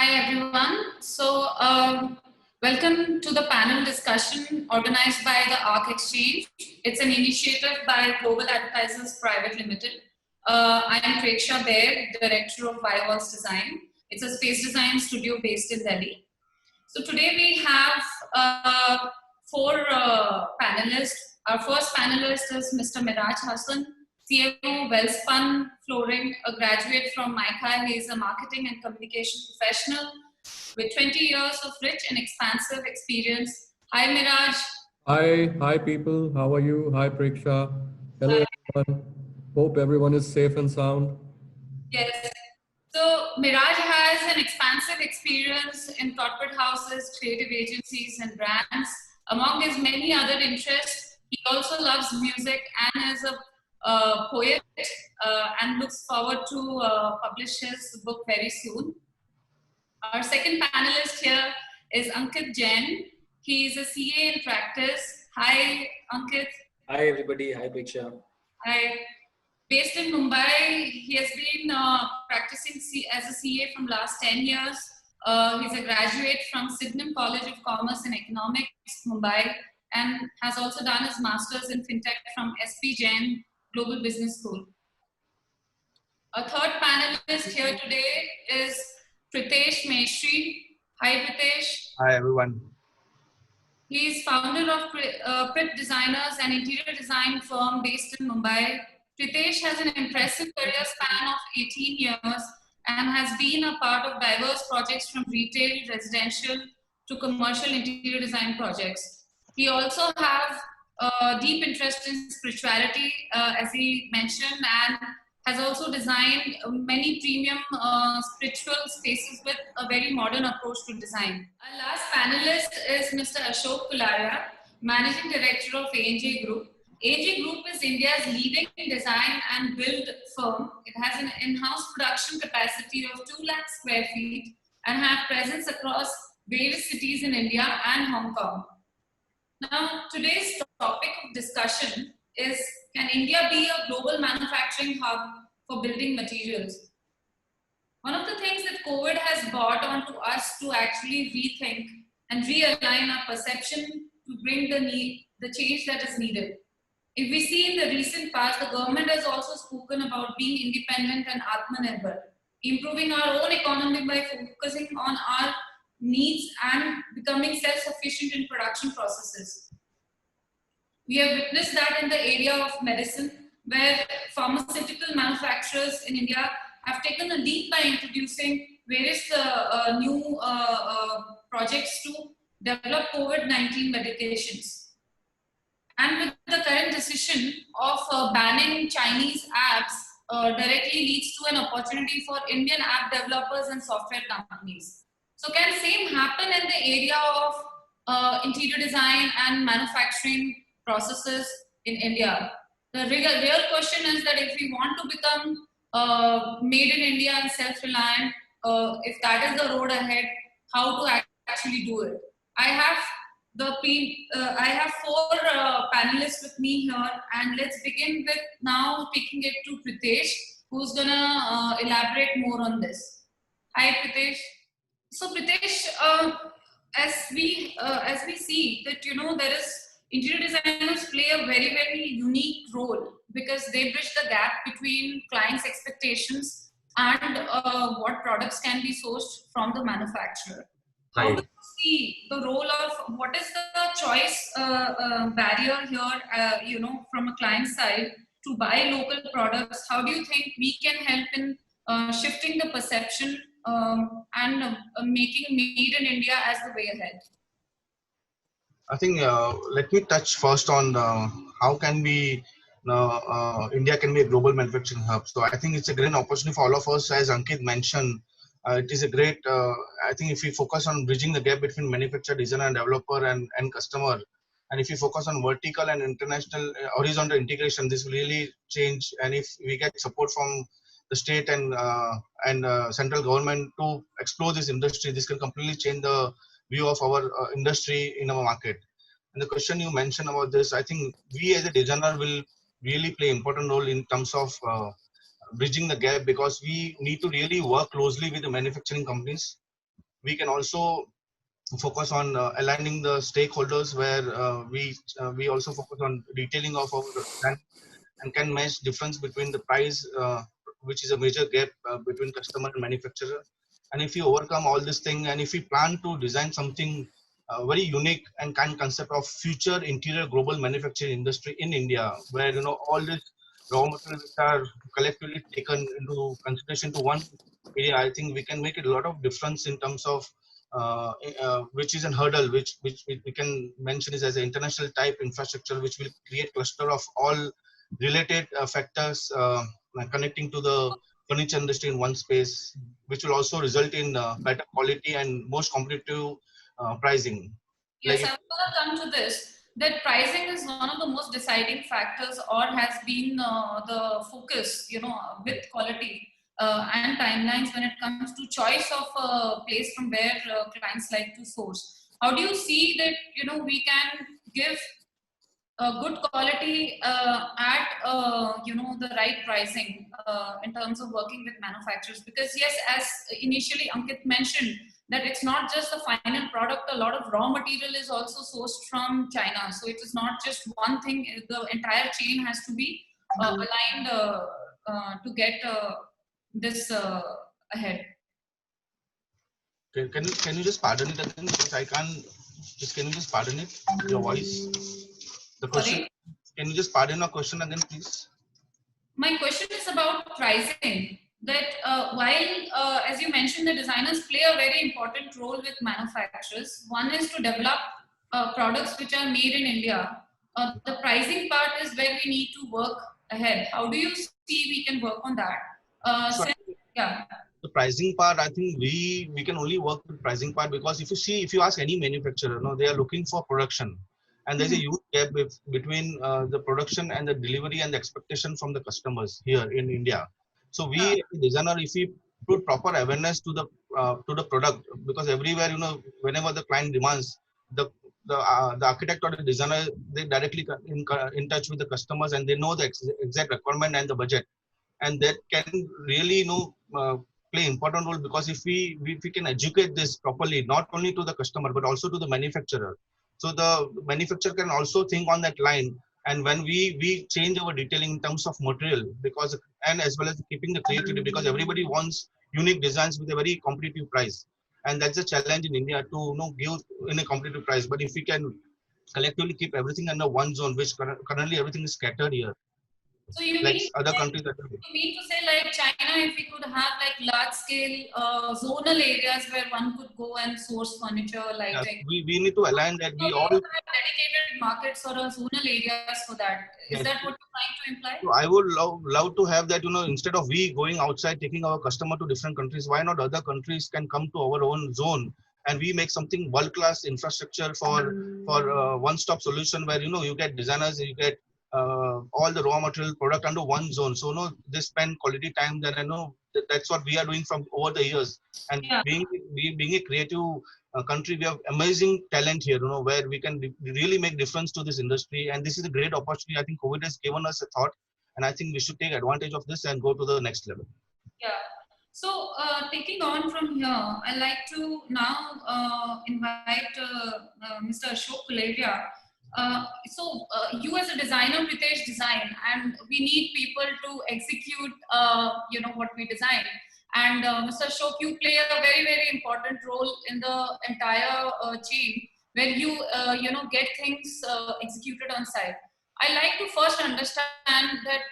Hi everyone. Welcome to the panel discussion organized by the ARC Exchange. It's an initiative by Global Advertisers Private Limited. I am Preksha Bair, Director of Firewalls Design. It's a space design studio based in Delhi. So today we have four panelists. Our first panelist is Mr. Miraj Hassan, CMO, Wellspun Flooring, a graduate from MICA. He is a marketing and communication professional with 20 years of rich and expansive experience. Hi, Miraj. Hi people. How are you? Hi, Preksha. Hello, everyone. Hope everyone is safe and sound. Yes. So Miraj has an expansive experience in corporate houses, creative agencies, and brands. Among his many other interests, he also loves music and is a poet and looks forward to publish his book very soon. Our second panelist here is Ankit Jain. He is a CA in practice. Hi, Ankit. Hi, everybody. Hi, Preksha. Hi. Based in Mumbai, he has been practicing as a CA from last 10 years. He's a graduate from Sydenham College of Commerce and Economics, Mumbai, and has also done his master's in FinTech from SP Jain Global Business School. Our third panelist here today is Pritesh Meshri. Hi, Pritesh. Hi, everyone. He is founder of Prith Designers, an interior design firm based in Mumbai. Pritesh has an impressive career span of 18 years and has been a part of diverse projects from retail, residential to commercial interior design projects. He also has a deep interest in spirituality, as he mentioned, and has also designed many premium spiritual spaces with a very modern approach to design. Our last panelist is Mr. Ashok Kularia, Managing Director of A&J Group. A&J Group is India's leading design and build firm. It has an in-house production capacity of 2 lakh square feet and have presence across various cities in India and Hong Kong. Now, today's topic of discussion is, can India be a global manufacturing hub for building materials? One of the things that COVID has brought on to us to actually rethink and realign our perception to bring the change that is needed. If we see in the recent past, the government has also spoken about being independent and Atmanirbhar, improving our own economy by focusing on our needs and becoming self-sufficient in production processes. We have witnessed that in the area of medicine, where pharmaceutical manufacturers in India have taken a lead by introducing various new projects to develop COVID-19 medications. And with the current decision of banning Chinese apps directly leads to an opportunity for Indian app developers and software companies. So can same happen in the area of interior design and manufacturing processes in India? The real question is that if we want to become made in India and self-reliant, if that is the road ahead, how to actually do it? I have four panelists with me here, and let's begin with now taking it to Pritesh, who's gonna elaborate more on this. Hi, Pritesh. So, Pritesh, as we see that there is interior designers play a very unique role because they bridge the gap between clients' expectations and what products can be sourced from the manufacturer. How do you see the role of, what is the choice barrier here, from a client side to buy local products? How do you think we can help in shifting the perception and making made in India as the way ahead? I think let me touch first on how can we India can be a global manufacturing hub. So I think it's a great opportunity for all of us. As Ankit mentioned, it is a great, I think if we focus on bridging the gap between manufacturer, designer and developer and customer, and if you focus on vertical and international horizontal integration, this will really change. And if we get support from the state and central government to explore this industry, this can completely change the view of our industry in our market. And the question you mentioned about this, I think we as a designer will really play an important role in terms of bridging the gap, because we need to really work closely with the manufacturing companies we can also focus on aligning the stakeholders, where we also focus on detailing of our brand and can match difference between the price, which is a major gap between customer and manufacturer. And if we overcome all this thing, and if we plan to design something very unique and kind concept of future interior global manufacturing industry in India, where all these raw materials are collectively taken into consideration to one area, I think we can make a lot of difference in terms of which is a hurdle, which we can mention is as an international type infrastructure, which will create cluster of all related factors connecting to the furniture industry in one space, which will also result in better quality and most competitive pricing. Yes, Like I'm going to come to this. That pricing is one of the most deciding factors, or has been the focus, with quality and timelines when it comes to choice of a place from where clients like to source. How do you see that, we can give good quality at the right pricing in terms of working with manufacturers? Because yes, as initially Ankit mentioned, that it's not just the final product, a lot of raw material is also sourced from China, so it is not just one thing, the entire chain has to be aligned to get this ahead. can you just pardon it again, because I can't just, can you just pardon it, your voice, the question? Sorry, Can you just pardon your question again, please? my question is about pricing. That while, as you mentioned, the designers play a very important role with manufacturers. One is to develop products which are made in India. The pricing part is where we need to work ahead. How do you see we can work on that? So Yeah. the pricing part, I think we can only work with pricing part, because if you ask any manufacturer, they are looking for production, and there's a huge gap between the production and the delivery and the expectation from the customers here in India. So we, as a designer, if we put proper awareness to the product, because everywhere, whenever the client demands, the architect or the designer, they directly in touch with the customers, and they know the exact requirement and the budget, and that can really play important role, because if we can educate this properly, not only to the customer but also to the manufacturer, so the manufacturer can also think on that line. And when we change our detailing in terms of material, because, and as well as keeping the creativity, because everybody wants unique designs with a very competitive price, and that's a challenge in India to give in a competitive price. But if we can collectively keep everything under one zone, which currently everything is scattered here, So you like mean other countries that are. you mean to say, like China, if we could have like large scale zonal areas where one could go and source furniture, Yeah, lighting. we need to align that So we we all. don't have dedicated markets or zonal areas for that. Is Yes. that what you're trying to imply? So I would love to have that, instead of we going outside taking our customer to different countries, why not other countries can come to our own zone, and we make something world class infrastructure for one-stop solution, where you get designers, you get all the raw material product under one zone. So they spend quality time there. I know that's what we are doing from over the years. And Yeah. being a creative country, we have amazing talent here, where we can really make difference to this industry. And this is a great opportunity. I think COVID has given us a thought, and I think we should take advantage of this and go to the next level. Yeah. So taking on from here, I'd like to now invite Mr. Ashok Kuleria. You as a designer, Pritesh Design, and we need people to execute, what we design. And Mr. Ashok, you play a very, very important role in the entire chain, where you, get things executed on site. I like to first understand that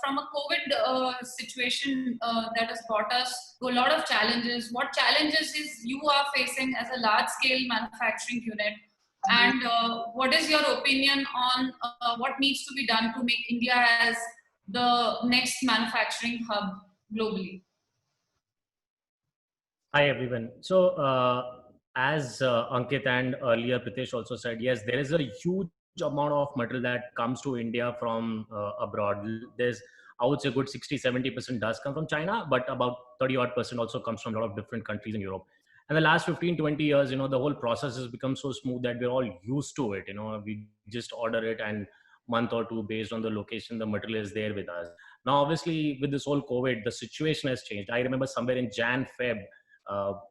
from a COVID situation that has brought us to a lot of challenges. What challenges is you are facing as a large-scale manufacturing unit, and what is your opinion on what needs to be done to make India as the next manufacturing hub globally? Hi everyone. So as Ankit and earlier Pritesh also said, yes, there is a huge amount of material that comes to India from abroad. There's, I would say, good 60-70% does come from China, but about 30% also comes from a lot of different countries in Europe. And the last 15-20 years, the whole process has become so smooth that we're all used to it. We just order it, and month or two based on the location, the material is there with us. Now, obviously, with this whole COVID, the situation has changed. I remember somewhere in Jan, Feb,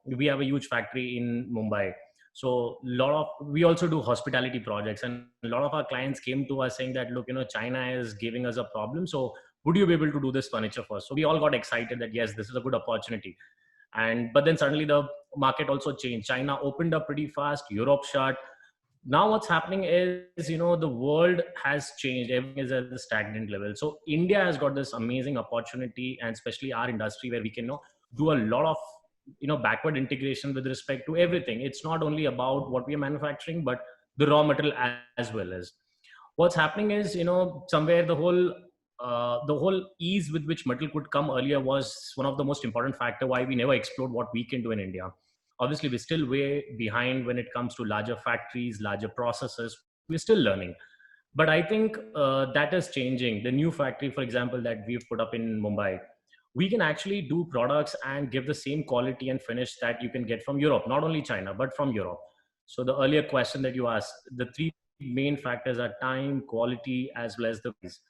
We have a huge factory in Mumbai. So we also do hospitality projects, and a lot of our clients came to us saying that, look, China is giving us a problem. So would you be able to do this furniture for us? So we all got excited that yes, this is a good opportunity. But then suddenly the market also changed. China opened up pretty fast. Europe shut. Now what's happening is, the world has changed. Everything is at the stagnant level. So India has got this amazing opportunity, and especially our industry, where we can do a lot of backward integration with respect to everything. It's not only about what we are manufacturing, but the raw material as well as. What's happening is, somewhere the whole ease with which metal could come earlier was one of the most important factor why we never explored what we can do in India. Obviously, we're still way behind when it comes to larger factories, larger processes. We're still learning. But I think that is changing. The new factory, for example, that we've put up in Mumbai, we can actually do products and give the same quality and finish that you can get from Europe, not only China, but from Europe. So the earlier question that you asked, the three main factors are time, quality, as well as the price.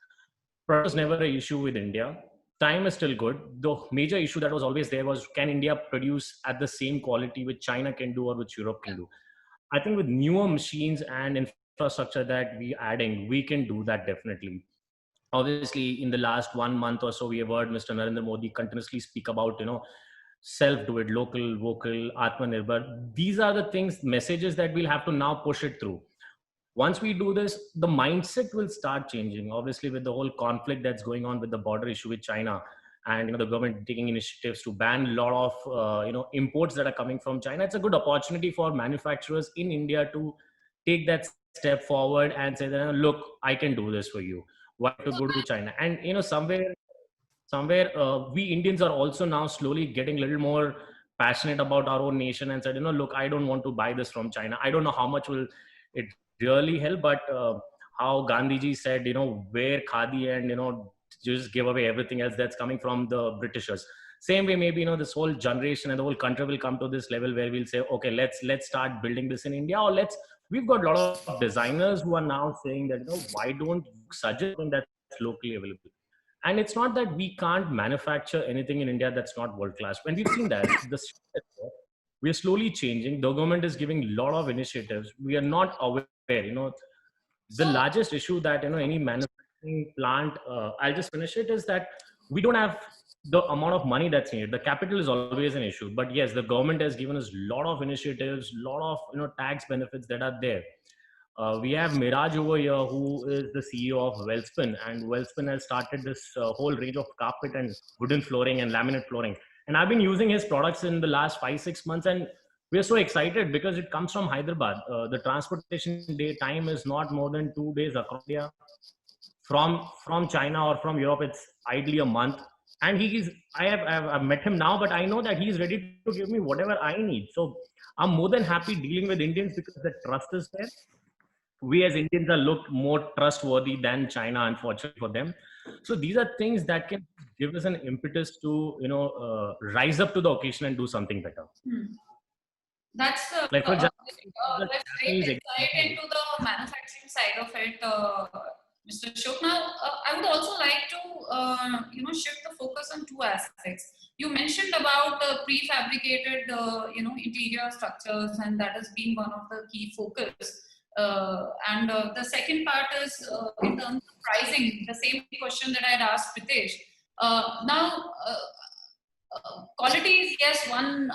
Price was never an issue with India. Time is still good. The major issue that was always there was, can India produce at the same quality which China can do or which Europe can do? I think with newer machines and infrastructure that we're adding, we can do that definitely. Obviously, in the last 1 month or so, we have heard Mr. Narendra Modi continuously speak about, self-do-it, local, vocal, Atmanirbhar. These are the things, messages that we'll have to now push it through. Once we do this, the mindset will start changing. Obviously, with the whole conflict that's going on with the border issue with China, and the government taking initiatives to ban a lot of imports that are coming from China, it's a good opportunity for manufacturers in India to take that step forward and say that, look, I can do this for you. Why to go to China? And somewhere we Indians are also now slowly getting a little more passionate about our own nation and said, look, I don't want to buy this from China. I don't know how much will it really help, but how Gandhiji said, wear khadi and just give away everything else that's coming from the Britishers. Same way, maybe this whole generation and the whole country will come to this level where we'll say, okay, let's start building this in India, or we've got a lot of designers who are now saying that, why don't you suggest something that's locally available? And it's not that we can't manufacture anything in India that's not world class. When we've seen that, we are slowly changing. The government is giving a lot of initiatives. We are not aware. The largest issue that any manufacturing plant, I'll just finish it, is that we don't have the amount of money that's needed. The capital is always an issue. But yes, the government has given us a lot of initiatives, a lot of tax benefits that are there. We have Miraj over here, who is the CEO of Welspun, and Welspun has started this whole range of carpet and wooden flooring and laminate flooring. And I've been using his products in the last 5-6 months, and we're so excited because it comes from Hyderabad. The transportation day time is not more than 2 days across India. From China or from Europe, it's ideally a month. And I've met him now, but I know that he's ready to give me whatever I need. So I'm more than happy dealing with Indians because the trust is there. We as Indians are looked more trustworthy than China, unfortunately for them. So these are things that can give us an impetus to, rise up to the occasion and do something better. That's the Like for example, let's take insight into the manufacturing side of it, Mr. Ashok. Now, I would also like to shift the focus on two aspects. You mentioned about the prefabricated interior structures, and that has been one of the key focus. And the second part is in terms of pricing, the same question that I had asked Pritesh. Now, quality is, yes, one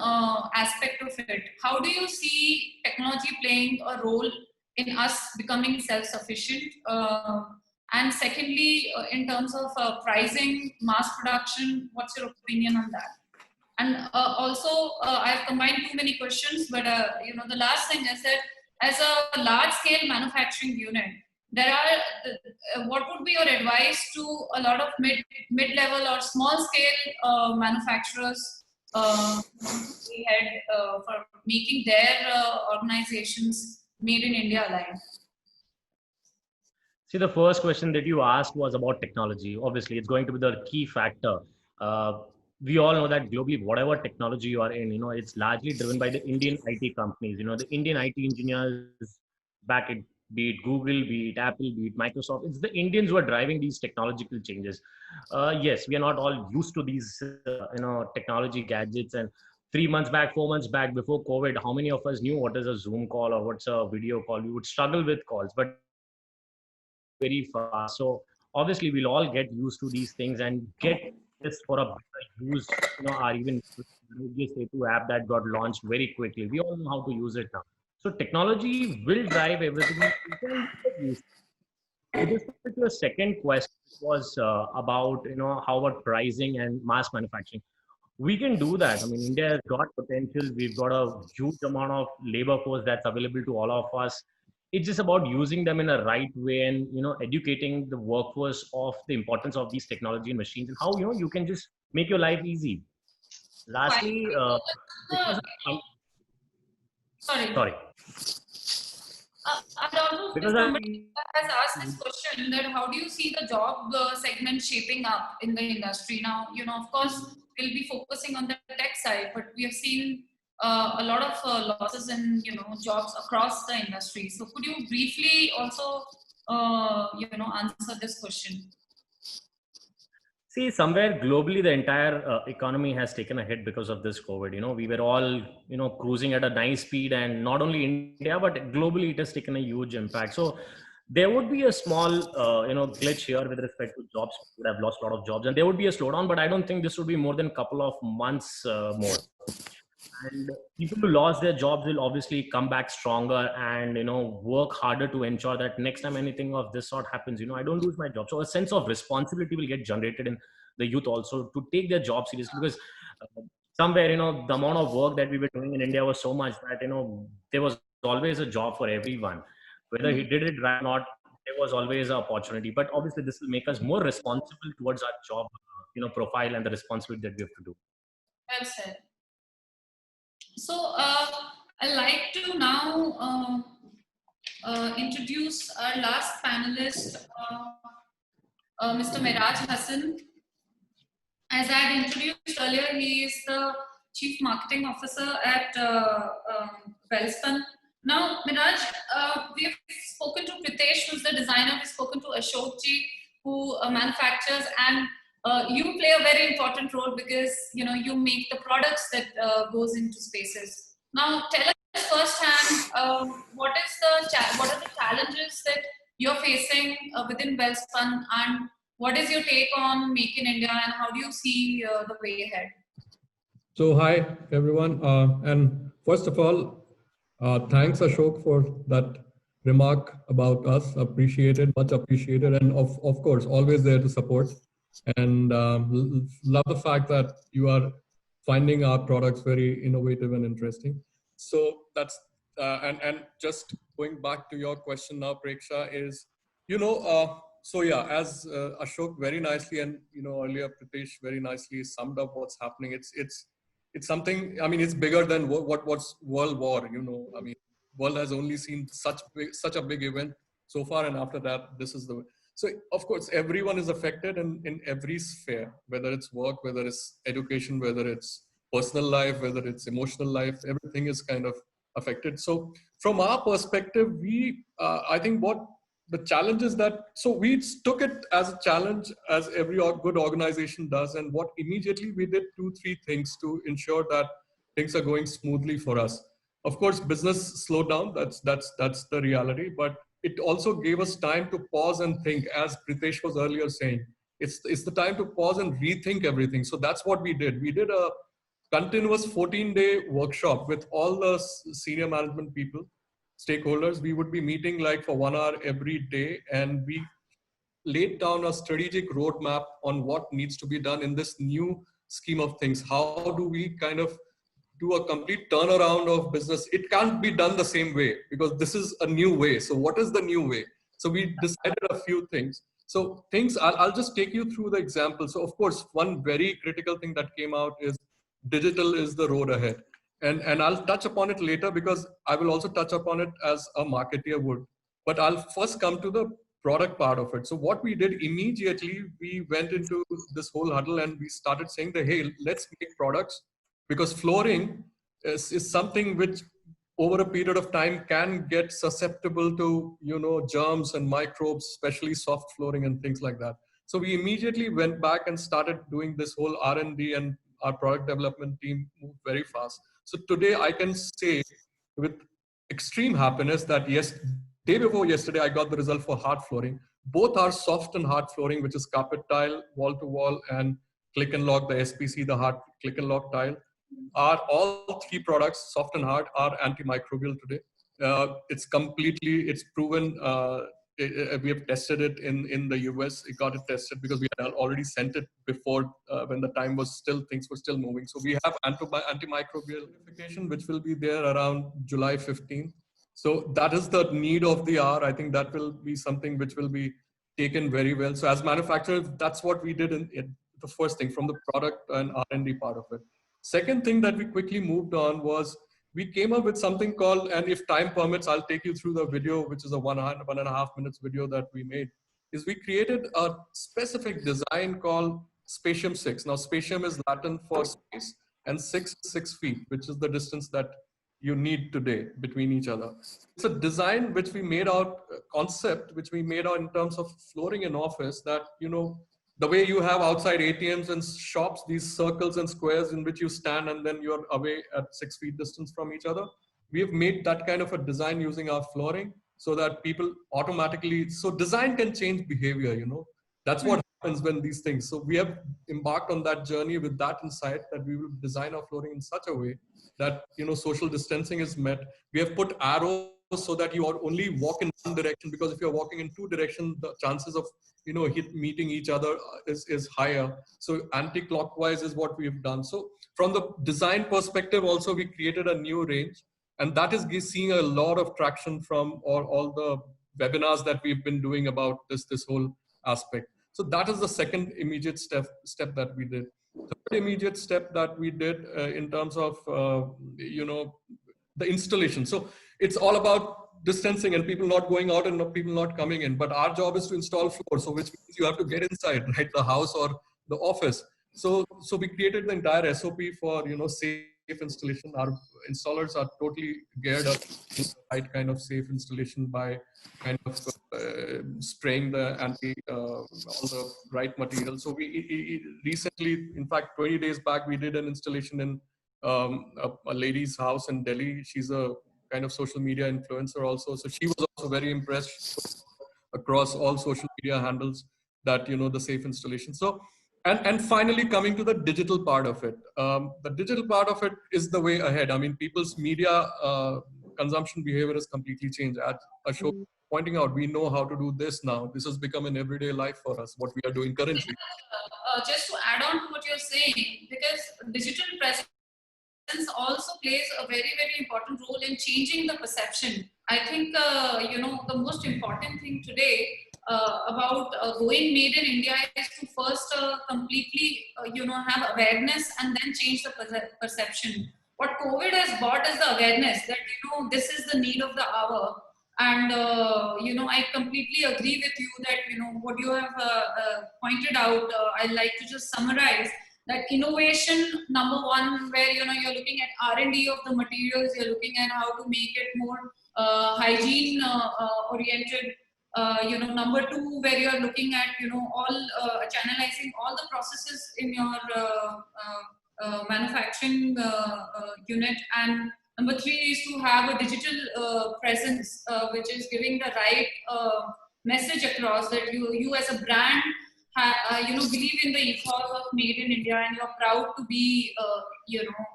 aspect of it. How do you see technology playing a role in us becoming self-sufficient? And secondly, in terms of pricing, mass production, what's your opinion on that? And also, I've combined too many questions, but the last thing is that as a large-scale manufacturing unit, there are what would be your advice to a lot of mid-level or small-scale manufacturers for making their organizations made in India alive? See, the first question that you asked was about technology. Obviously, it's going to be the key factor. We all know that globally, whatever technology you are in, it's largely driven by the Indian IT companies. The Indian IT engineers back it, be it Google, be it Apple, be it Microsoft. It's the Indians who are driving these technological changes. Yes, we are not all used to these, technology gadgets, 3 months back, 4 months back, before COVID, how many of us knew what is a Zoom call or what's a video call? We would struggle with calls, but very fast. So obviously, we'll all get used to these things and get this for a better use. Or even this A2 app that got launched very quickly. We all know how to use it now. So technology will drive everything. With respect to your second question was about how about pricing and mass manufacturing. We can do that. I mean, India has got potential. We've got a huge amount of labor force that's available to all of us. It's just about using them in a right way and educating the workforce of the importance of these technology and machines and how you can just make your life easy. Lastly, sorry. I don't know if somebody has asked this question, that how do you see the job segment shaping up in the industry now? Of course, we'll be focusing on the tech side, but we have seen a lot of losses in jobs across the industry. So could you briefly also answer this question? See, somewhere globally, the entire economy has taken a hit because of this COVID. We were all, cruising at a nice speed, and not only India, but globally, it has taken a huge impact. So there would be a small, glitch here with respect to jobs. We would have lost a lot of jobs, and there would be a slowdown. But I don't think this would be more than a couple of months more. And people who lost their jobs will obviously come back stronger and work harder to ensure that next time anything of this sort happens, I don't lose my job. So a sense of responsibility will get generated in the youth also to take their job seriously, because somewhere the amount of work that we were doing in India was so much that there was always a job for everyone, whether he did it right or not. There was always an opportunity, but obviously this will make us more responsible towards our job profile and the responsibility that we have to do. Well said. So I'd like to now introduce our last panelist, Mr. Miraj Hassan. As I had introduced earlier, he is the Chief Marketing Officer at Welspun. Now, Miraj, we've spoken to Pritesh, who's the designer. We've spoken to Ashokji, who manufactures, and you play a very important role because you make the products that goes into spaces. Now, tell us firsthand what are the challenges that you're facing within Welspun, and what is your take on Make in India, and how do you see the way ahead? So hi everyone, and first of all, thanks Ashok for that remark about us. Appreciated, much appreciated, and of course always there to support. And love the fact that you are finding our products very innovative and interesting. So that's and just going back to your question now, Preksha, is so yeah, as Ashok very nicely and earlier Pritesh very nicely summed up what's happening. It's something. I mean, it's bigger than what's World War. I mean, world has only seen such a big event so far, and after that, this is the. So of course, everyone is affected in every sphere, whether it's work, whether it's education, whether it's personal life, whether it's emotional life. Everything is kind of affected. So from our perspective, I think what the challenge is that, so we took it as a challenge, as every good organization does, and what immediately we did 2-3 things to ensure that things are going smoothly for us. Of course, business slowed down. That's the reality, but it also gave us time to pause and think, as Pritesh was earlier saying. It's the time to pause and rethink everything. So that's what we did. We did a continuous 14-day workshop with all the senior management people, stakeholders. We would be meeting like for 1 hour every day, and we laid down a strategic roadmap on what needs to be done in this new scheme of things. How do we kind of do a complete turnaround of business? It can't be done the same way because this is a new way. So what is the new way? So we decided a few things. So I'll just take you through the example. So of course, one very critical thing that came out is digital is the road ahead. And I'll touch upon it later because I will also touch upon it as a marketeer would. But I'll first come to the product part of it. So what we did immediately, we went into this whole huddle and we started saying that, hey, let's make products, because flooring is something which over a period of time can get susceptible to, germs and microbes, especially soft flooring and things like that. So we immediately went back and started doing this whole R&D and our product development team moved very fast. So today I can say with extreme happiness that yes, day before yesterday, I got the result for hard flooring. Both are soft and hard flooring, which is carpet tile, wall to wall, and click and lock, the SPC, the hard click and lock tile. Are all three products, soft and hard, are antimicrobial today. It's proven. We have tested it in the US. It got it tested because we had already sent it before when the time was still, things were still moving. So we have antimicrobial certification, which will be there around July 15th. So that is the need of the hour. I think that will be something which will be taken very well. So as manufacturers, that's what we did in the first thing, from the product and R&D part of it. Second thing that we quickly moved on was we came up with something called, and if time permits, I'll take you through the video, which is a 1.5 minutes video that we made, is we created a specific design called Spatium 6. Now, Spatium is Latin for space, and 6 is 6 feet, which is the distance that you need today between each other. It's a design which we made out, concept which we made out in terms of flooring in office, that, you know, the way you have outside ATMs and shops, these circles and squares in which you stand and then you're away at 6 feet distance from each other. We have made that kind of a design using our flooring so that people automatically, so design can change behavior, you know. That's what happens when these things. So we have embarked on that journey with that insight, that we will design our flooring in such a way that, you know, social distancing is met. We have put arrows so that you only walk in one direction, because if you're walking in two directions, the chances of, you know, meeting each other is higher. So anti-clockwise is what we've done. So from the design perspective also, we created a new range, and that is seeing a lot of traction from all the webinars that we've been doing about this whole aspect. So that is the second immediate step that we did. The third immediate step that we did in terms of, you know, the installation. So it's all about distancing and people not going out and people not coming in. But our job is to install floor, so which means you have to get inside, right, the house or the office. So we created the entire SOP for, you know, safe installation. Our installers are totally geared up to the right kind of safe installation by kind of spraying the all the right material. So we recently, in fact, 20 days back, we did an installation in a lady's house in Delhi. She's a kind of social media influencer also. So she was also very impressed across all social media handles that, you know, the safe installation. So, and finally coming to the digital part of it. The digital part of it is the way ahead. I mean, people's media consumption behavior has completely changed. As Ashok pointing out, we know how to do this now. This has become an everyday life for us, what we are doing currently. Just to add on to what you're saying, because digital presence also plays a very, very important role in changing the perception. I think, you know, the most important thing today about going made in India is to first completely, you know, have awareness and then change the perception. What COVID has brought is the awareness that, you know, this is the need of the hour. And, you know, I completely agree with you that, you know, what you have pointed out, I'd like to just summarize that innovation, number one, where, you know, you're looking at R&D of the materials, you're looking at how to make it more hygiene oriented. You know, number two, where you're looking at, you know, all channelizing all the processes in your manufacturing unit. And number three is to have a digital presence, which is giving the right message across that you as a brand, you know, believe in the ethos of made in India, and you're proud to be, you know,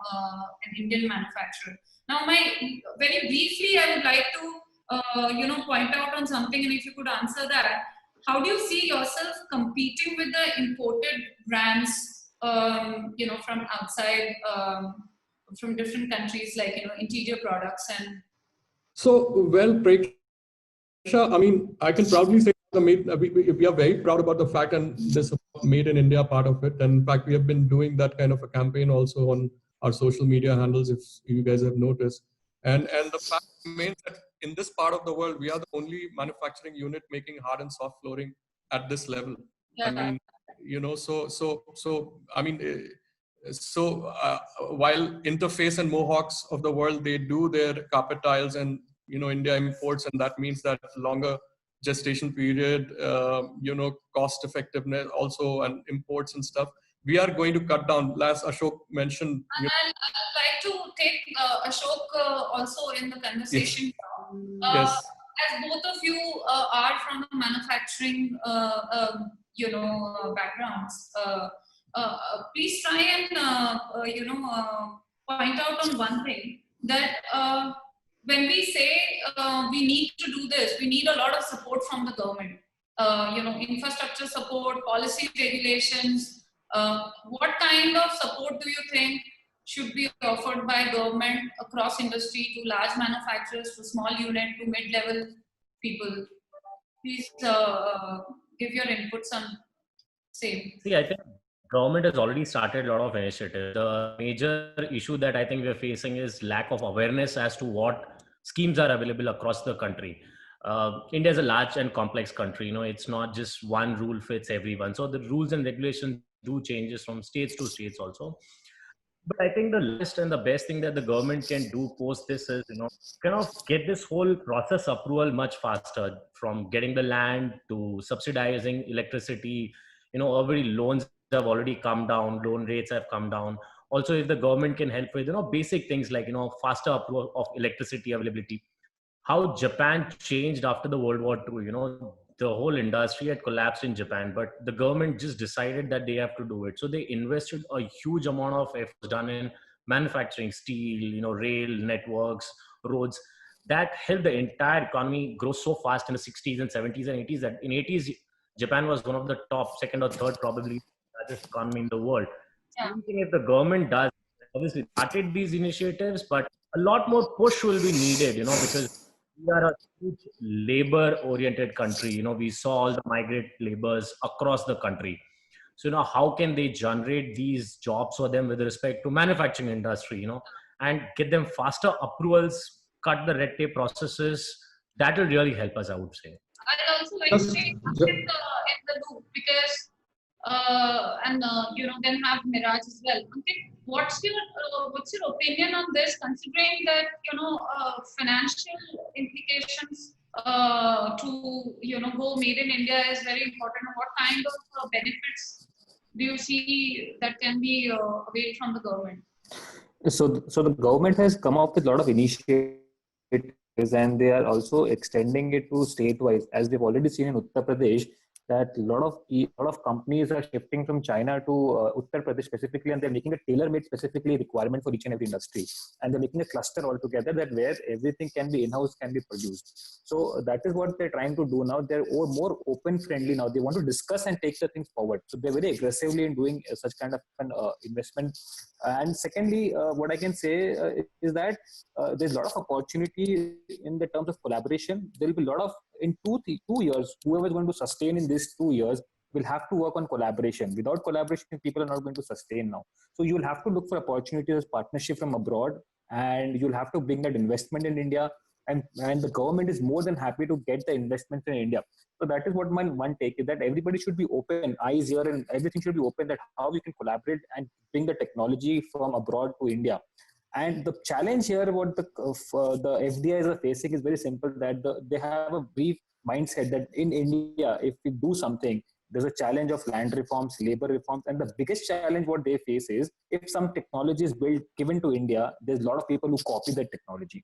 an Indian manufacturer. Now, very briefly, I would like to, you know, point out on something, and if you could answer that, how do you see yourself competing with the imported brands, you know, from outside, from different countries, like, you know, interior products and? So, well, Preksha, I mean, I can proudly say we are very proud about the fact and this made in India part of it. And in fact, we have been doing that kind of a campaign also on our social media handles, if you guys have noticed. And the fact remains that in this part of the world, we are the only manufacturing unit making hard and soft flooring at this level. Yeah. I mean, you know, I mean, while Interface and Mohawks of the world, they do their carpet tiles and, you know, India imports, and that means that longer gestation period, you know, cost effectiveness also, and imports and stuff. we are going to cut down. Last Ashok mentioned. And I'd like to take Ashok also in the conversation. Yes. As both of you are from the manufacturing, backgrounds, please try and point out on one thing that when we say we need to do this, we need a lot of support from the government. Infrastructure support, policy regulations. What kind of support do you think should be offered by government across industry to large manufacturers, to small unit, to mid-level people? Please give your inputs on same. See, I think government has already started a lot of initiatives. The major issue that I think we're facing is lack of awareness as to what schemes are available across the country. India is a large and complex country. It's not just one rule fits everyone. So the rules and regulations do changes from states to states also. But I think the last and the best thing that the government can do post this is, kind of get this whole process approval much faster, from getting the land to subsidizing electricity. Already loans have already come down, loan rates have come down. Also, if the government can help with, basic things like, faster approval of electricity availability. How Japan changed after the World War II, the whole industry had collapsed in Japan, but the government just decided that they have to do it. So they invested a huge amount of efforts done in manufacturing, steel, rail, networks, roads. That helped the entire economy grow so fast in the 60s and 70s and 80s that in 80s, Japan was one of the top, second or third, probably largest economy in the world. Yeah. Same thing if the government does, obviously started these initiatives, but a lot more push will be needed, because we are a huge labor-oriented country. We saw all the migrant laborers across the country. So, how can they generate these jobs for them with respect to manufacturing industry, and get them faster approvals, cut the red tape processes? That will really help us, I would say. I'd also like to take in the loop because, then have Miraj as well. Okay, what's your opinion on this? Considering that financial implications to go made in India is very important. What kind of benefits do you see that can be availed from the government? So the government has come up with a lot of initiatives, and they are also extending it to state-wise, as we've already seen in Uttar Pradesh, that a lot of companies are shifting from China to Uttar Pradesh specifically, and they're making a tailor-made specifically requirement for each and every industry, and they're making a cluster altogether that where everything can be in-house, can be produced. So that is what they're trying to do now. They're more open-friendly now. They want to discuss and take the things forward. So they're very aggressively in doing such kind of an investment. And secondly, what I can say is that there's a lot of opportunity in the terms of collaboration. There will be a lot of, in 2 years, whoever is going to sustain in these 2 years will have to work on collaboration. Without collaboration, people are not going to sustain now. So you'll have to look for opportunities as partnership from abroad, and you'll have to bring that investment in India. And the government is more than happy to get the investment in India. So that is what my one take is, that everybody should be open, eyes here, and everything should be open, that how we can collaborate and bring the technology from abroad to India. And the challenge here, what the FDIs are facing is very simple, that they have a brief mindset that in India, if we do something, there's a challenge of land reforms, labor reforms, and the biggest challenge what they face is, if some technology is given to India, there's a lot of people who copy that technology.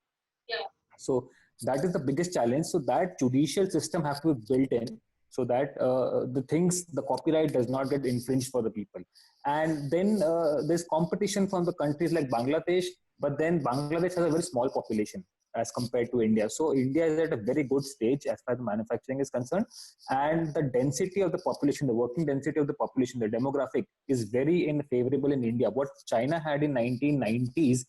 Yeah. So that is the biggest challenge. So that judicial system has to be built in, so that the copyright does not get infringed for the people. And then there's competition from the countries like Bangladesh, but then Bangladesh has a very small population as compared to India. So India is at a very good stage as far as manufacturing is concerned. And the density of the population, the working density of the population, the demographic is very favorable in India. What China had in 1990s,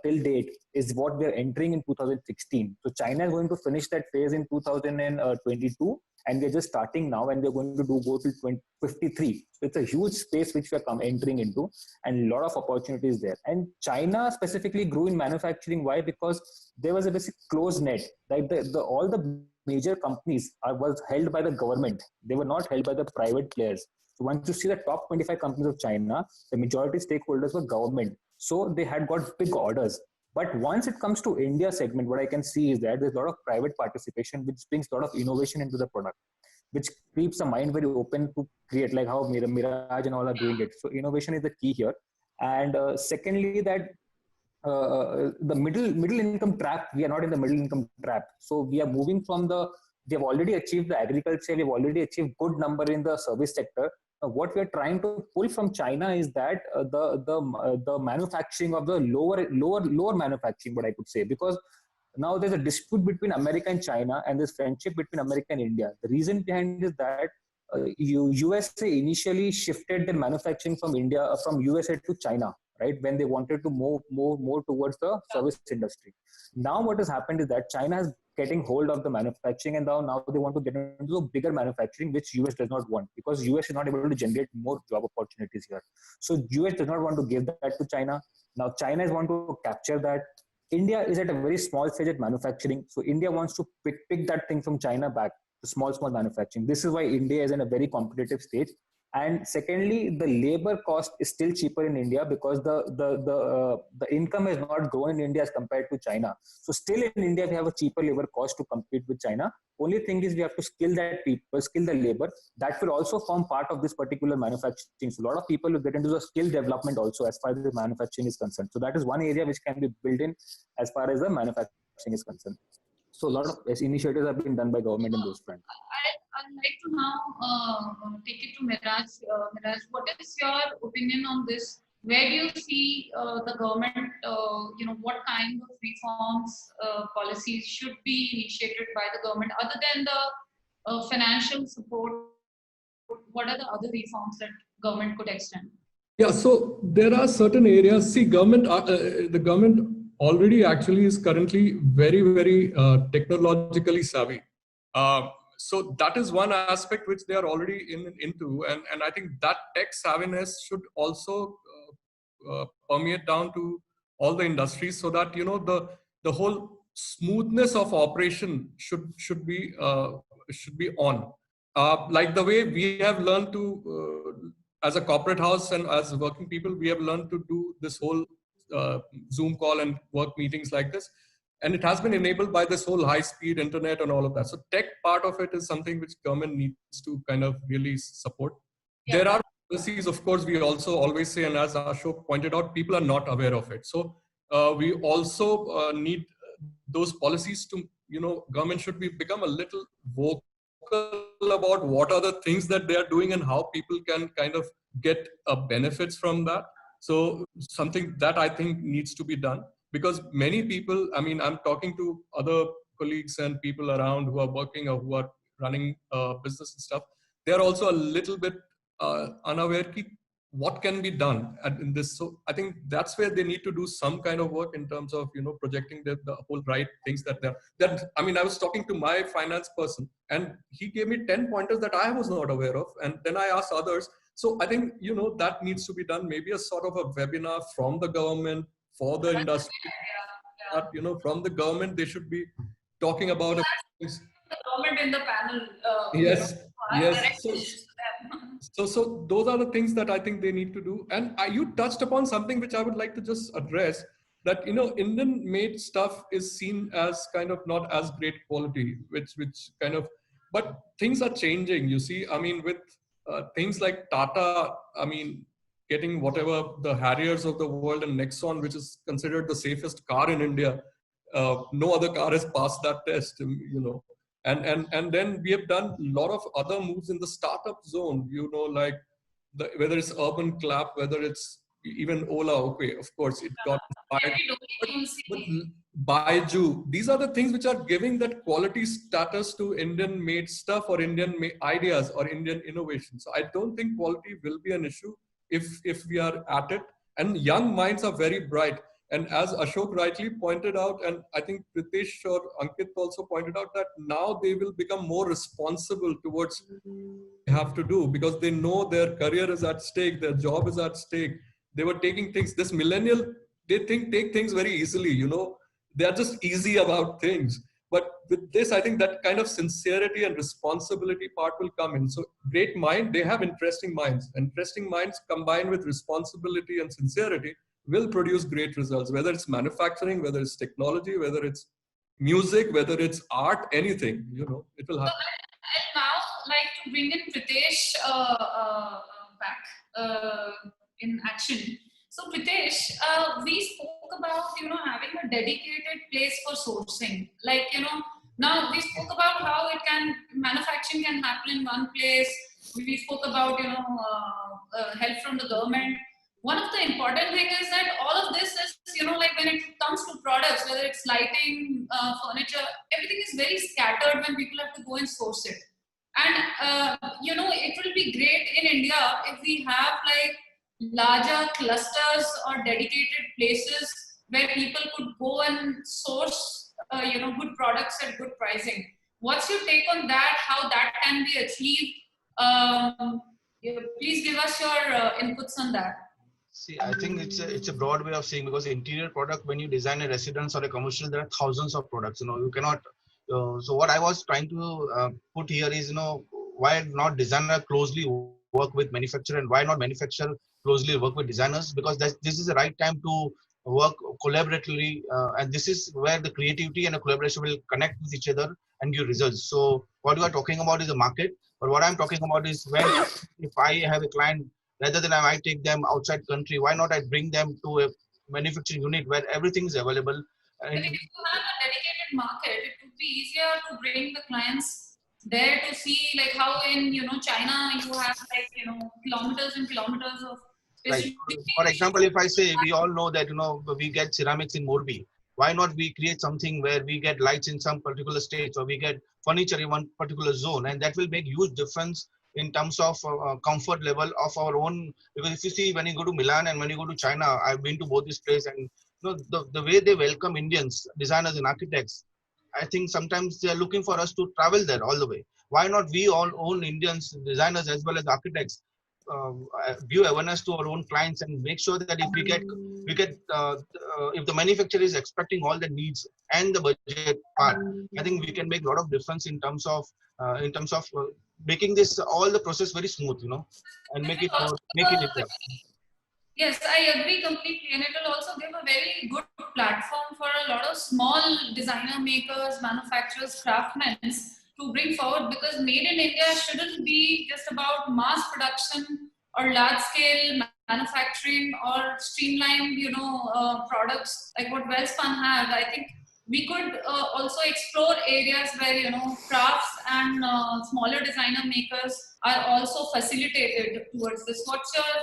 till date, is what we're entering in 2016. So China is going to finish that phase in 2022, and we're just starting now, and we're going to go till 2053. So it's a huge space which we're entering into, and a lot of opportunities there. And China specifically grew in manufacturing. Why? Because there was a basic closed net. Like all the major companies was held by the government. They were not held by the private players. So once you see the top 25 companies of China, the majority stakeholders were government. So they had got big orders. But once it comes to India segment, what I can see is that there's a lot of private participation, which brings a lot of innovation into the product. which keeps the mind very open to create, like how Miraj and all are doing it. So innovation is the key here. And secondly, that the middle income trap, we are not in the middle income trap. So we are moving from we have already achieved the agriculture, we have already achieved good number in the service sector. What we are trying to pull from China is that the manufacturing of the lower manufacturing, what I could say, because now there's a dispute between America and China, and there's friendship between America and India. The reason behind is that USA initially shifted the manufacturing from USA to China, right? When they wanted to move more towards the service industry. Now what has happened is that China is getting hold of the manufacturing, and now they want to get into a bigger manufacturing, which US does not want, because US is not able to generate more job opportunities here. So US does not want to give that to China. Now China is want to capture that. India is at a very small stage at manufacturing. So India wants to pick that thing from China back to small manufacturing. This is why India is in a very competitive stage. And secondly, the labor cost is still cheaper in India because the income has not grown in India as compared to China. So still in India, we have a cheaper labor cost to compete with China. Only thing is we have to skill the labor. That will also form part of this particular manufacturing. So a lot of people will get into the skill development also as far as the manufacturing is concerned. So that is one area which can be built in as far as the manufacturing is concerned. So a lot of initiatives have been done by government in those fronts. I'd like to now take it to Miraj. Miraj, what is your opinion on this? Where do you see the government, what kind of reforms, policies should be initiated by the government other than the financial support? What are the other reforms that government could extend? Yeah, so there are certain areas. See, the government already actually is currently very, very technologically savvy. So that is one aspect which they are already into, and I think that tech savviness should also permeate down to all the industries, so that the whole smoothness of operation should be on. Like the way we have learned to, as a corporate house and as working people, we have learned to do this whole Zoom call and work meetings like this. And it has been enabled by this whole high-speed internet and all of that. So tech part of it is something which government needs to kind of really support. Yeah. There are policies, of course, we also always say, and as Ashok pointed out, people are not aware of it. So we also need those policies to, government should become a little vocal about what are the things that they are doing and how people can kind of get benefits from that. So something that I think needs to be done. Because many people, I'm talking to other colleagues and people around who are working or who are running business and stuff. They are also a little bit unaware of what can be done in this. So I think that's where they need to do some kind of work in terms of, projecting the whole right things that I was talking to my finance person and he gave me 10 pointers that I was not aware of. And then I asked others. So I think, that needs to be done. Maybe a sort of a webinar from the government, for the industry, but from the government, they should be talking about it. The government in the panel. Yes. So those are the things that I think they need to do. And you touched upon something which I would like to just address, that Indian-made stuff is seen as kind of not as great quality, which kind of, but things are changing. You see, with things like Tata, getting whatever the Harriers of the world and Nexon, which is considered the safest car in India. No other car has passed that test, And then we have done a lot of other moves in the startup zone, like whether it's Urban Clap, whether it's even Ola. Okay, of course, it got inspired. But Baiju, these are the things which are giving that quality status to Indian-made stuff or Indian-made ideas or Indian innovation. So I don't think quality will be an issue if we are at it. And young minds are very bright. And as Ashok rightly pointed out, and I think Pritesh or Ankit also pointed out, that now they will become more responsible towards what they have to do, because they know their career is at stake, their job is at stake. They were taking things, this millennial, they take things very easily, they are just easy about things. But with this, I think that kind of sincerity and responsibility part will come in. So great mind, they have interesting minds. Interesting minds combined with responsibility and sincerity will produce great results, whether it's manufacturing, whether it's technology, whether it's music, whether it's art, anything, it will happen. And now like to bring in Pritesh back in action. So Pritesh, we spoke about, having a dedicated place for sourcing. Like, now we spoke about how manufacturing can happen in one place. We spoke about, help from the government. One of the important thing is that all of this is, like when it comes to products, whether it's lighting, furniture, everything is very scattered when people have to go and source it. And, it will be great in India if we have like larger clusters or dedicated places where people could go and source, good products at good pricing. What's your take on that? How that can be achieved? Please give us your inputs on that. See, I think it's a broad way of saying, because interior product, when you design a residence or a commercial, there are thousands of products. You cannot. So what I was trying to put here is, why not designer closely work with manufacturer, and why not manufacturer closely work with designers? Because this is the right time to work collaboratively, and this is where the creativity and the collaboration will connect with each other and give results. So what you are talking about is a market, but what I'm talking about is when if I have a client, rather than I might take them outside country, why not I bring them to a manufacturing unit where everything is available? But if you have a dedicated market, it would be easier to bring the clients there to see like how in China you have like kilometers and kilometers of Right. For example, if I say we all know that we get ceramics in Morbi, why not we create something where we get lights in some particular states, or we get furniture in one particular zone, and that will make huge difference in terms of comfort level of our own. Because if you see, when you go to Milan and when you go to China, I've been to both these places, and the way they welcome Indians, designers and architects, I think sometimes they are looking for us to travel there all the way. Why not we all own Indians, designers as well as architects, give awareness to our own clients and make sure that if if the manufacturer is expecting all the needs and the budget part, I think we can make a lot of difference in terms of making this all the process very smooth, and make it India. Yes, I agree completely, and it will also give a very good platform for a lot of small designer makers, manufacturers, craftsmen to bring forward, because made in India shouldn't be just about mass production or large scale manufacturing or streamlined, products like what Wellspun have. I think we could also explore areas where, crafts and smaller designer makers are also facilitated towards this. What's your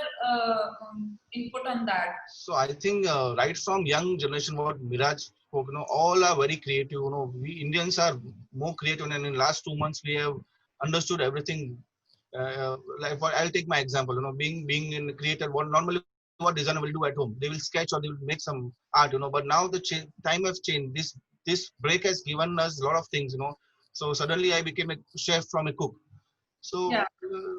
input on that? So I think right from young generation, what Miraj spoke, all are very creative. We Indians are more creative, and in last 2 months we have understood everything. Like I'll take my example. Being in creator, what designer will do at home, they will sketch or they will make some art. But now the time has changed. This break has given us a lot of things. So suddenly I became a chef from a cook. So, Yeah.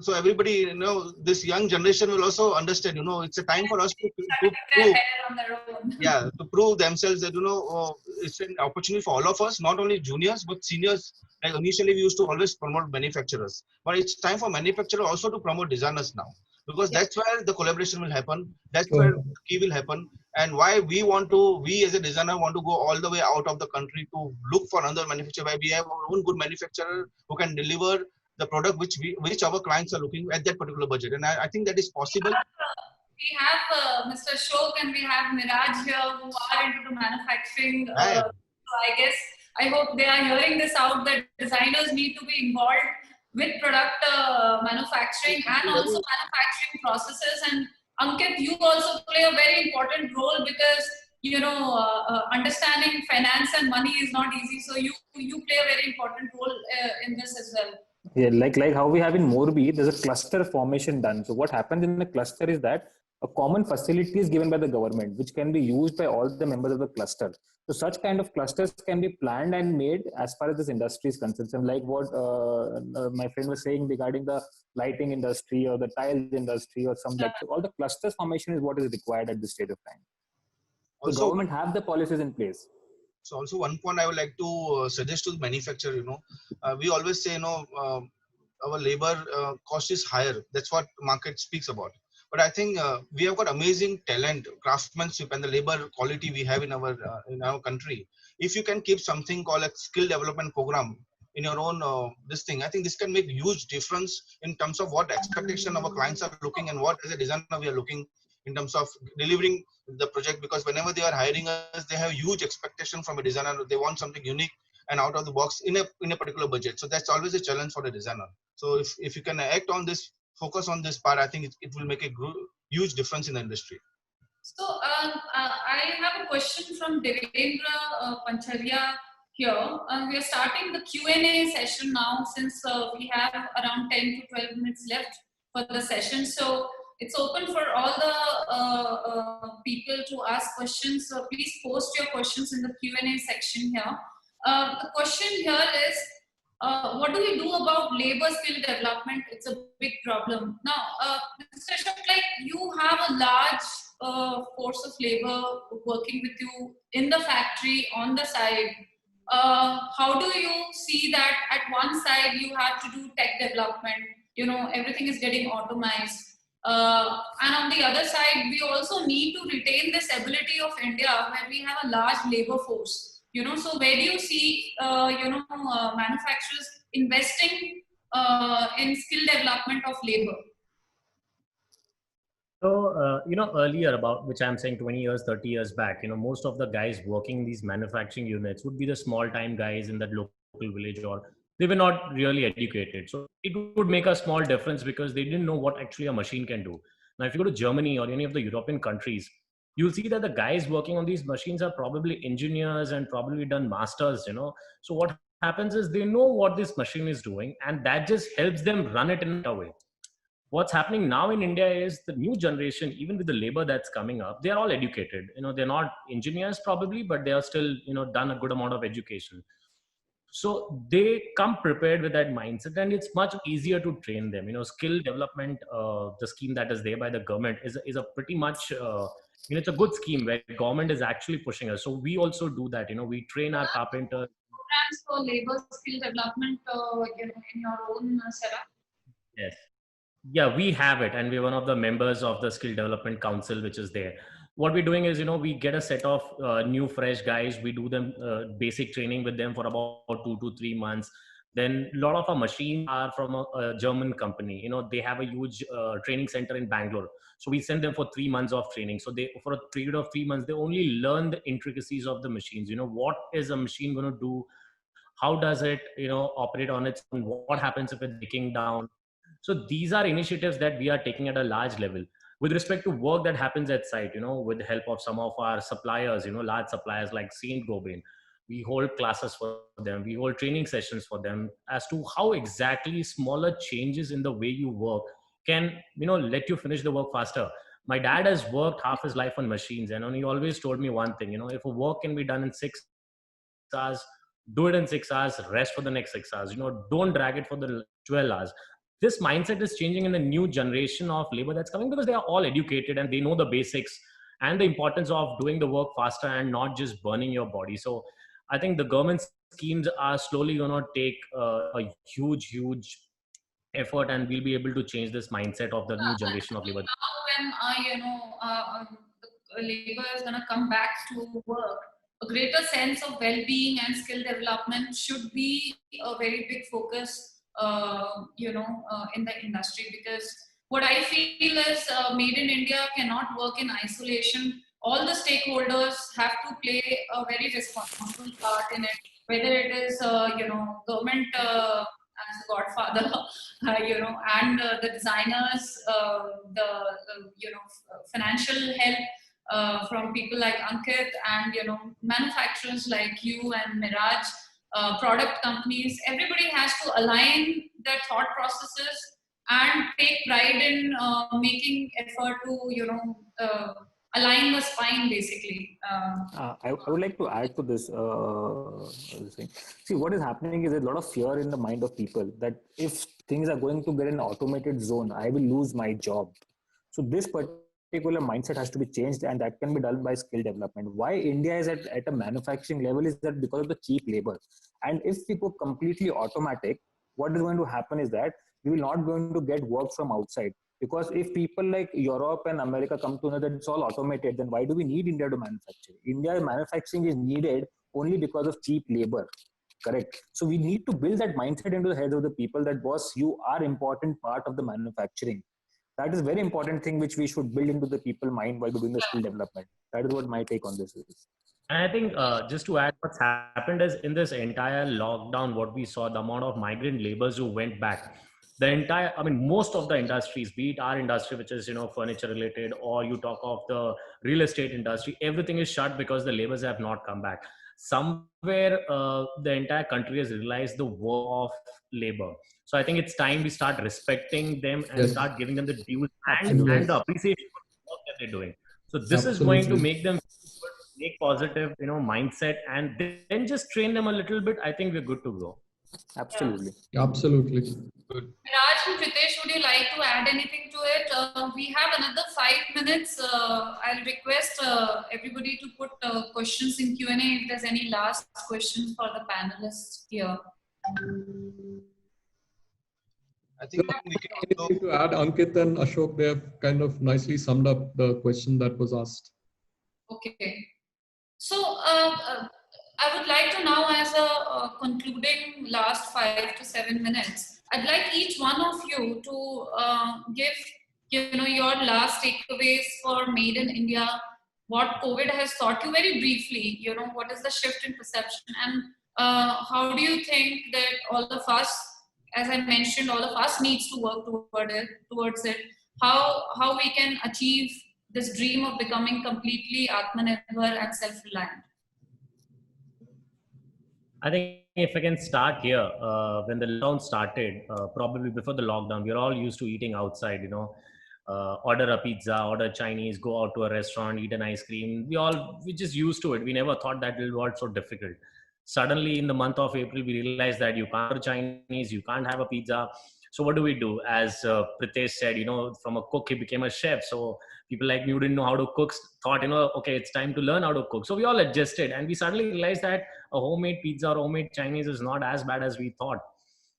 so everybody, this young generation will also understand. It's a time for us to Their prove, hair on their own. yeah, to prove themselves that it's an opportunity for all of us, not only juniors but seniors. Like initially, we used to always promote manufacturers, but it's time for manufacturers also to promote designers now, because that's where the collaboration will happen. That's where the key will happen. And why we as a designer want to go all the way out of the country to look for another manufacturer, where we have our own good manufacturer who can deliver the product which our clients are looking at that particular budget. And I think that is possible. We have Mr. Shok and we have Miraj here who are into the manufacturing. Yeah. So I hope they are hearing this out, that designers need to be involved with product manufacturing and also manufacturing processes. And Ankit, you also play a very important role, because understanding finance and money is not easy. So you play a very important role in this as well. Yeah, like how we have in Morbi, there's a cluster formation done. So what happens in the cluster is that a common facility is given by the government, which can be used by all the members of the cluster. So such kind of clusters can be planned and made as far as this industry is concerned. So like what my friend was saying regarding the lighting industry or the tiles industry or some like, so all the clusters formation is what is required at this stage of time. The government have the policies in place. So also one point I would like to suggest to the manufacturer, we always say, our labor cost is higher. That's what market speaks about. But I think we have got amazing talent, craftsmanship, and the labor quality we have in our country. If you can keep something called a skill development program, in your own this thing. I think this can make huge difference in terms of what expectation our clients are looking and what as a designer we are looking in terms of delivering the project. Because whenever they are hiring us, they have huge expectation from a designer. They want something unique and out of the box in a particular budget. So that's always a challenge for the designer. So if you can act on this, focus on this part, I think it will make a huge difference in the industry. So I have a question from Devendra Pancharia here. We are starting the Q&A session now, since we have around 10 to 12 minutes left for the session. So it's open for all the people to ask questions. So please post your questions in the Q&A section here. The question here is, what do we do about labor skill development? It's a big problem. Now, Mr. Ashok, like, you have a large force of labor working with you in the factory, on the side. How do you see that at one side you have to do tech development, you know, everything is getting automized. And on the other side, we also need to retain this ability of India where we have a large labor force, you know. So where do you see, manufacturers investing in skill development of labor? So, earlier, about which I'm saying 20 years, 30 years back, most of the guys working these manufacturing units would be the small time guys in that local village, or they were not really educated. So it would make a small difference because they didn't know what actually a machine can do. Now, if you go to Germany or any of the European countries, you'll see that the guys working on these machines are probably engineers and probably done masters, So what happens is they know what this machine is doing, and that just helps them run it in a way. What's happening now in India is the new generation, even with the labor that's coming up, they're all educated. They're not engineers probably, but they are still, done a good amount of education. So they come prepared with that mindset, and it's much easier to train them. Skill development, the scheme that is there by the government is a pretty much, it's a good scheme where government is actually pushing us. So we also do that. We train our carpenters. Programs for labor skill development, in your own setup. Yes. Yeah, we have it, and we're one of the members of the Skill Development Council, which is there. What we're doing is, we get a set of new, fresh guys. We do them basic training with them for about 2 to 3 months. Then a lot of our machines are from a German company. They have a huge training center in Bangalore. So we send them for 3 months of training. So they, for a period of 3 months, they only learn the intricacies of the machines. What is a machine going to do? How does it, operate on its own? What happens if it's breaking down? So these are initiatives that we are taking at a large level with respect to work that happens at site, with the help of some of our suppliers, large suppliers like Saint-Gobain. We hold classes for them. We hold training sessions for them as to how exactly smaller changes in the way you work can, let you finish the work faster. My dad has worked half his life on machines, and he always told me one thing, if a work can be done in 6 hours, do it in 6 hours, rest for the next 6 hours, don't drag it for the 12 hours. This mindset is changing in the new generation of labor that's coming because they are all educated and they know the basics and the importance of doing the work faster and not just burning your body. So I think the government schemes are slowly going to take a huge effort, and we'll be able to change this mindset of the new generation of labor. Now when, the labor is going to come back to work, a greater sense of well-being and skill development should be a very big focus in the industry, because what I feel is Made in India cannot work in isolation. All the stakeholders have to play a very responsible part in it, whether it is, government as a godfather, and the designers, financial help from people like Ankit, and, manufacturers like you and Miraj, product companies. Everybody has to align their thought processes and take pride in making effort to align the spine, basically. I would like to add to this thing. See, what is happening is there's a lot of fear in the mind of people that if things are going to get in an automated zone, I will lose my job. So this particular mindset has to be changed, and that can be done by skill development. Why India is at a manufacturing level is that because of the cheap labor. And if we go completely automatic, what is going to happen is that we will not going to get work from outside. Because if people like Europe and America come to know that it's all automated, then why do we need India to manufacture? India manufacturing is needed only because of cheap labor. correct? So we need to build that mindset into the heads of the people that, boss, you are important part of the manufacturing. That is a very important thing which we should build into the people mind while doing the skill development. That is what my take on this is. And I think just to add, what's happened is in this entire lockdown, what we saw, the amount of migrant laborers who went back, most of the industries, be it our industry, which is, furniture related, or you talk of the real estate industry, everything is shut because the laborers have not come back. Somewhere the entire country has realized the worth of labor. So I think it's time we start respecting them and Yes. start giving them the dues and Absolutely. the appreciation for the work that they're doing. So this is going to make them make positive, mindset, and then just train them a little bit. I think we're good to go. Absolutely. Absolutely. Raj and Pritesh, would you like to add anything to it? We have another 5 minutes. I'll request everybody to put questions in Q&A if there's any last questions for the panelists here. I think we can also Anything to add? Ankit and Ashok, they have kind of nicely summed up the question that was asked. Okay. So I would like to now, as a concluding last 5 to 7 minutes, I'd like each one of you to give, your last takeaways for Made in India, what COVID has taught you very briefly, what is the shift in perception, and how do you think that all of us, as I mentioned, all of us needs to work towards it, how we can achieve this dream of becoming completely Atmanirbhar and self-reliant? I think if I can start here, when the lockdown started, probably before the lockdown, we were all used to eating outside, order a pizza, order Chinese, go out to a restaurant, eat an ice cream. We just used to it. We never thought that it was so difficult. Suddenly in the month of April, we realized that you can't order Chinese, you can't have a pizza. So what do? As Pritesh said, from a cook, he became a chef. So people like me who didn't know how to cook thought, okay, it's time to learn how to cook. So we all adjusted, and we suddenly realized that a homemade pizza or homemade Chinese is not as bad as we thought.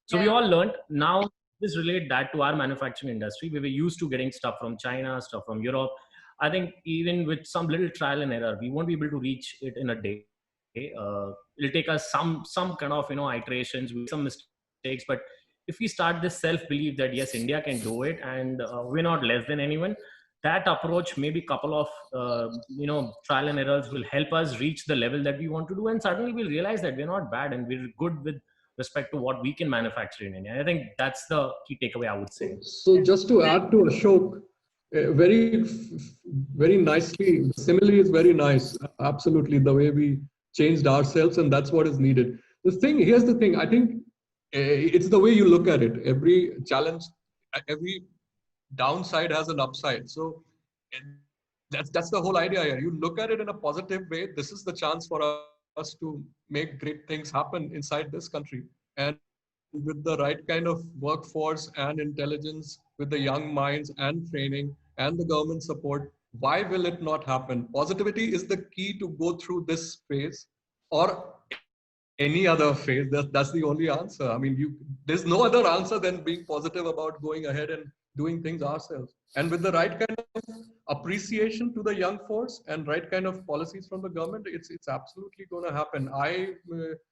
So we all learned. Now just relate that to our manufacturing industry. We were used to getting stuff from China, stuff from Europe. I think even with some little trial and error, we won't be able to reach it in a day. It'll take us some kind of iterations, with some mistakes, but if we start this self-belief that yes, India can do it, and we're not less than anyone, that approach, maybe couple of trial and errors, will help us reach the level that we want to do, and suddenly we'll realize that we're not bad and we're good with respect to what we can manufacture in India. I think that's the key takeaway, I would say. So just to add to Ashok, very nicely, the simile is very nice. Absolutely, the way we changed ourselves, and that's what is needed. Here's the thing, I think it's the way you look at it. Every challenge, every downside has an upside. So that's the whole idea here. You look at it in a positive way. This is the chance for us to make great things happen inside this country. And with the right kind of workforce and intelligence, with the young minds and training and the government support, why will it not happen? Positivity is the key to go through this phase or any other phase. That's the only answer. I mean, there's no other answer than being positive about going ahead and doing things ourselves. And with the right kind of appreciation to the young force and right kind of policies from the government, it's absolutely going to happen.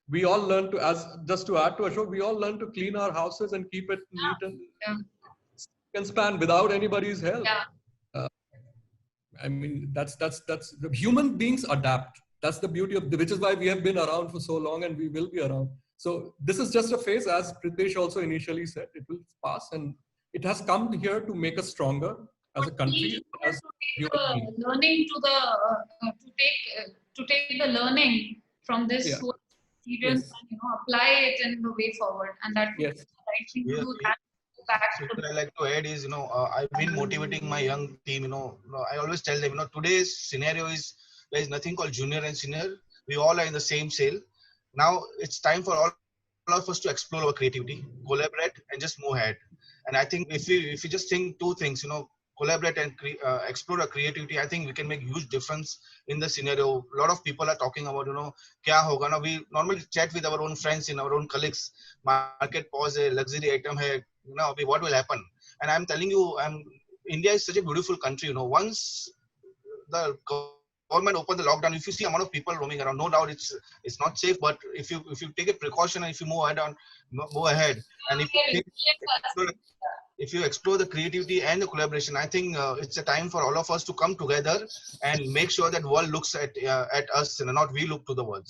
We all learn to, just to add to Ashok, we all learn to clean our houses and keep it neat and span without anybody's help. I mean, that's the human beings adapt. That's the beauty of which is why we have been around for so long and we will be around. So this is just a phase, as Pritesh also initially said, it will pass, and it has come here to make us stronger as a country. As learning to take the learning from this whole experience and apply it in the way forward, and that would be the right thing to do. What I like to add is, I've been motivating my young team. I always tell them, today's scenario is there is nothing called junior and senior. We all are in the same sail. Now it's time for all of us to explore our creativity, collaborate, and just move ahead. And I think if we just think two things, collaborate and explore our creativity, I think we can make huge difference in the scenario. A lot of people are talking about, kya hoga na? We normally chat with our own friends, our own colleagues. Market pause hai, luxury item hai, what will happen? And I'm telling you, India is such a beautiful country. Once the government opened the lockdown, if you see amount of people roaming around, no doubt it's not safe. But if you take a precaution and if you move ahead, and if you explore the creativity and the collaboration, I think it's a time for all of us to come together and make sure that world looks at us and not we look to the world.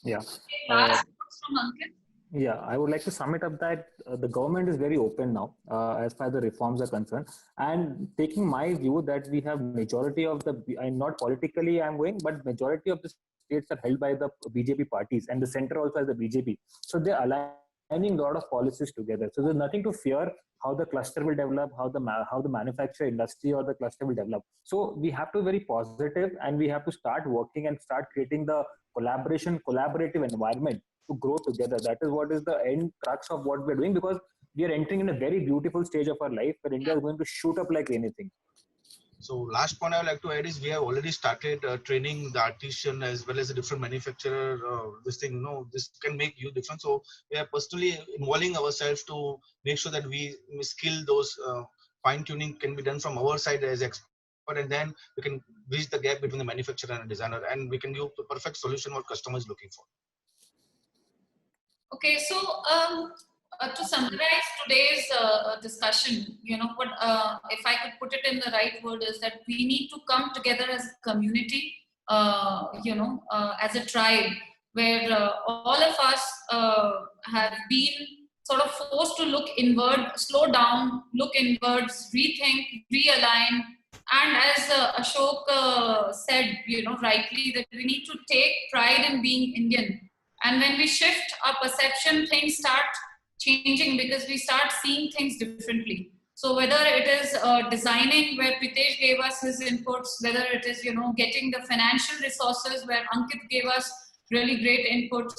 Yeah. Last from Ankit. Yeah, I would like to sum it up that the government is very open now as far as the reforms are concerned, and taking my view that we have majority of the, and not politically I'm going, but majority of the states are held by the BJP parties, and the center also has the BJP. So they're aligning a lot of policies together. So there's nothing to fear how the cluster will develop, how the manufacturing industry or the cluster will develop. So we have to be very positive, and we have to start working and start creating the collaborative environment to grow together. That is what is the end crux of what we're doing, because we are entering in a very beautiful stage of our life where India is going to shoot up like anything. So last point I would like to add is we have already started training the artisan as well as the different manufacturer. This can make you different. So we are personally involving ourselves to make sure that we skill those fine tuning can be done from our side as expert, and then we can bridge the gap between the manufacturer and the designer, and we can give the perfect solution what customer is looking for. Okay, so to summarize today's discussion, what if I could put it in the right word is that we need to come together as a community, as a tribe, where all of us have been sort of forced to look inward, slow down, look inwards, rethink, realign, and as Ashok said, rightly, that we need to take pride in being Indian. And when we shift our perception, things start changing because we start seeing things differently. So whether it is designing, where Pritesh gave us his inputs, whether it is, getting the financial resources, where Ankit gave us really great inputs,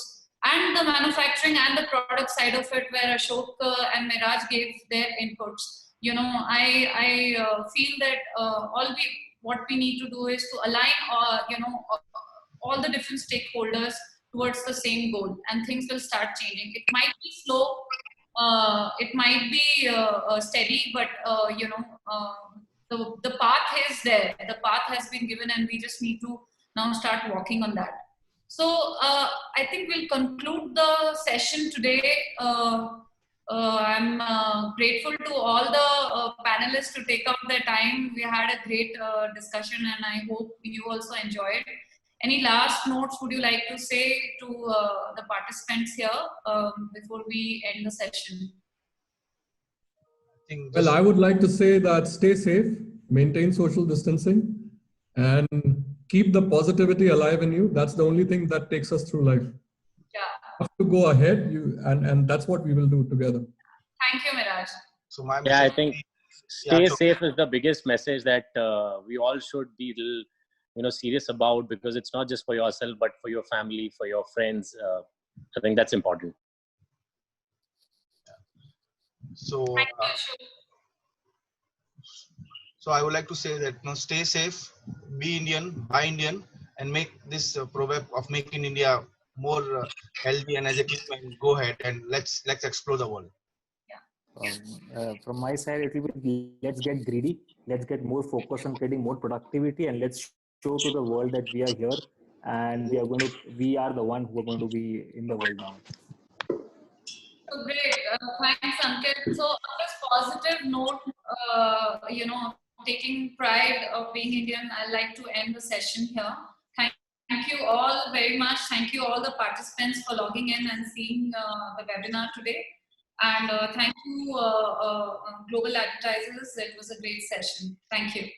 and the manufacturing and the product side of it, where Ashok and Miraj gave their inputs. I feel that what we need to do is to align, all the different stakeholders towards the same goal, and things will start changing. It might be slow, it might be steady, but the path is there. The path has been given, and we just need to now start walking on that. So I think we'll conclude the session today. I'm grateful to all the panelists to take out their time. We had a great discussion, and I hope you also enjoyed. Any last notes would you like to say to the participants here before we end the session? Well, I would like to say that stay safe, maintain social distancing, and keep the positivity alive in you. That's the only thing that takes us through life. Yeah. You have to go ahead, and that's what we will do together. Thank you, Miraj. So I think stay safe is the biggest message that we all should be serious about, because it's not just for yourself but for your family, for your friends. I think that's important. So I would like to say that stay safe, be Indian, buy Indian, and make this proverb of making India more healthy and as a team, and go ahead and let's explore the world. From my side, it will be let's get greedy, let's get more focused on creating more productivity, and let's show to the world that we are here, and we are the one who are going to be in the world now. So great, thanks Ankit. So on this positive note, taking pride of being Indian, I'd like to end the session here. Thank you all very much. Thank you all the participants for logging in and seeing the webinar today. And thank you, Global Advertisers. It was a great session. Thank you.